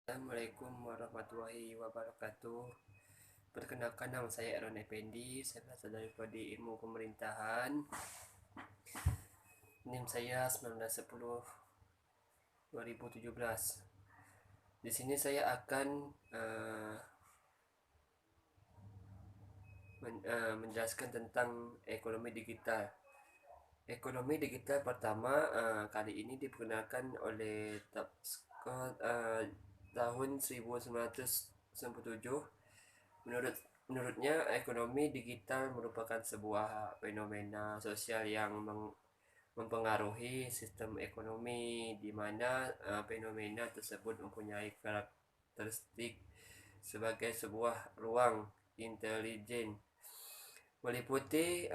Assalamualaikum warahmatullahi wabarakatuh. Perkenalkan, nama saya Aaron Effendi. Saya berasal dari Prodi Ilmu Pemerintahan. NIM saya 1910 2017. Di sini saya akan menjelaskan tentang ekonomi digital. Ekonomi digital pertama kali ini diperkenalkan oleh tahun 1997. Menurutnya, ekonomi digital merupakan sebuah fenomena sosial yang mempengaruhi sistem ekonomi, di mana fenomena tersebut mempunyai karakteristik sebagai sebuah ruang intelijen, meliputi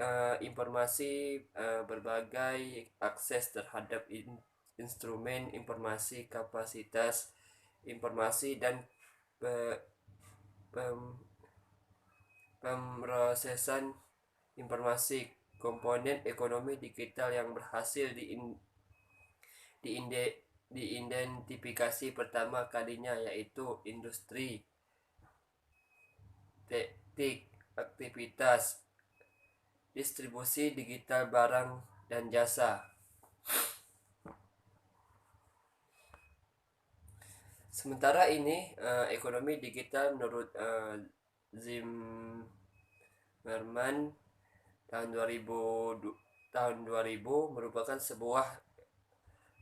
informasi, berbagai akses terhadap instrumen informasi, kapasitas informasi, dan pemrosesan informasi. Komponen ekonomi digital yang berhasil diidentifikasi pertama kalinya yaitu industri, teknik, aktivitas, distribusi digital barang dan jasa. Sementara ini, ekonomi digital menurut Zimmerman tahun 2000 merupakan sebuah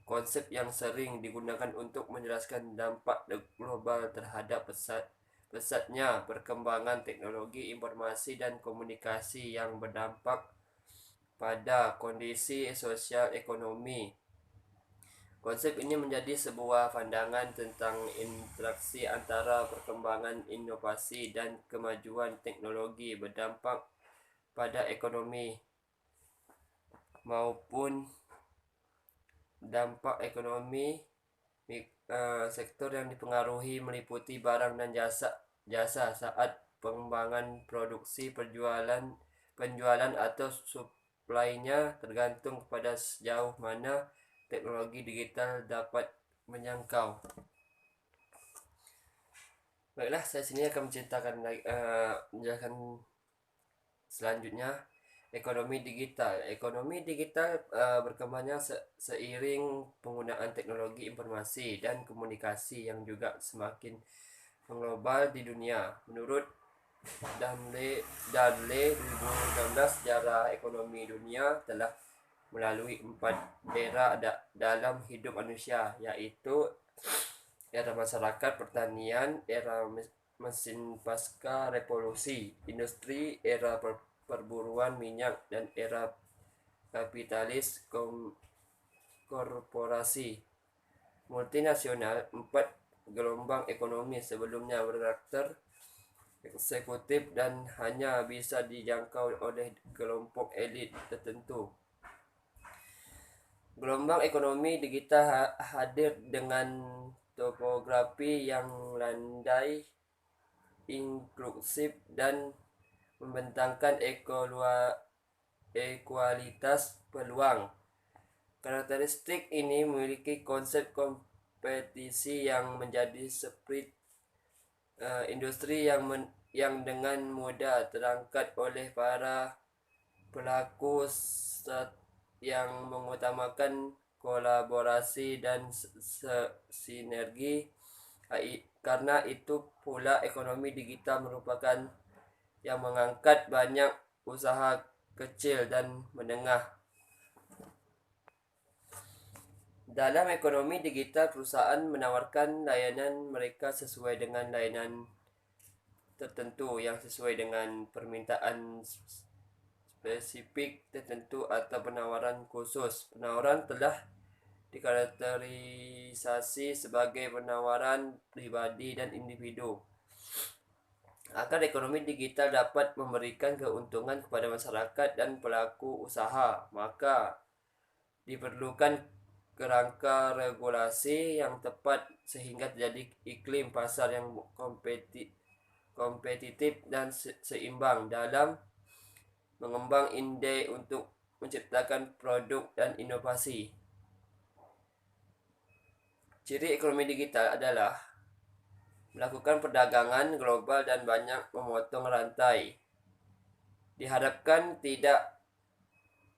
konsep yang sering digunakan untuk menjelaskan dampak global terhadap pesatnya perkembangan teknologi informasi dan komunikasi yang berdampak pada kondisi sosial ekonomi. Konsep ini menjadi sebuah pandangan tentang interaksi antara perkembangan inovasi dan kemajuan teknologi berdampak pada ekonomi maupun dampak ekonomi. Sektor yang dipengaruhi meliputi barang dan jasa saat pengembangan produksi, penjualan atau suplainya tergantung pada sejauh mana teknologi digital dapat menjangkau. Baiklah, saya sini akan menjelaskan selanjutnya ekonomi digital. Ekonomi digital berkembangnya seiring penggunaan teknologi informasi dan komunikasi yang juga semakin mengglobal di dunia. Menurut Darley 2016, sejarah ekonomi dunia telah melalui 4 era dalam hidup manusia, yaitu era masyarakat pertanian, era mesin pasca revolusi industri, era perburuan minyak, dan era kapitalis korporasi multinasional. 4 gelombang ekonomi sebelumnya berkarakter eksekutif dan hanya bisa dijangkau oleh kelompok elit tertentu. Gelombang ekonomi digital hadir dengan topografi yang landai, inklusif, dan membentangkan ekualitas peluang. Karakteristik ini memiliki konsep kompetisi yang menjadi spirit industri yang dengan mudah terangkat oleh para pelaku yang mengutamakan kolaborasi dan sinergi. Karena itu pula ekonomi digital merupakan yang mengangkat banyak usaha kecil dan menengah. Dalam ekonomi digital, perusahaan menawarkan layanan mereka sesuai dengan layanan tertentu yang sesuai dengan permintaan spesifik tertentu atau penawaran khusus. Penawaran telah dikarakterisasi sebagai penawaran pribadi dan individu. Agar ekonomi digital dapat memberikan keuntungan kepada masyarakat dan pelaku usaha, maka diperlukan kerangka regulasi yang tepat sehingga terjadi iklim pasar yang kompetitif dan seimbang dalam mengembang ide untuk menciptakan produk dan inovasi. Ciri ekonomi digital adalah melakukan perdagangan global dan banyak memotong rantai. Diharapkan tidak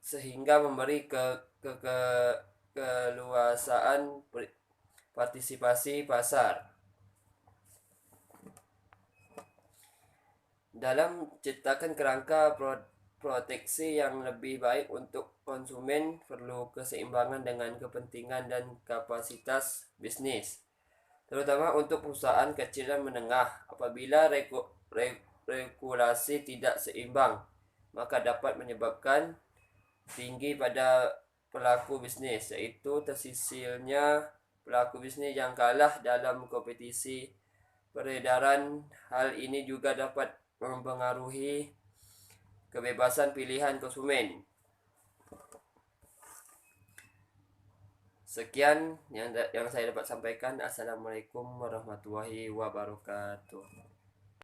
sehingga memberi keluasaan partisipasi pasar. Dalam menciptakan kerangka proteksi yang lebih baik untuk konsumen, perlu keseimbangan dengan kepentingan dan kapasitas bisnis, terutama untuk perusahaan kecil dan menengah. Apabila regulasi tidak seimbang, maka dapat menyebabkan tinggi pada pelaku bisnis, yaitu tersisihnya pelaku bisnis yang kalah dalam kompetisi peredaran. Hal ini juga dapat mempengaruhi kebebasan pilihan konsumen. Sekian yang saya dapat sampaikan. Assalamualaikum warahmatullahi wabarakatuh.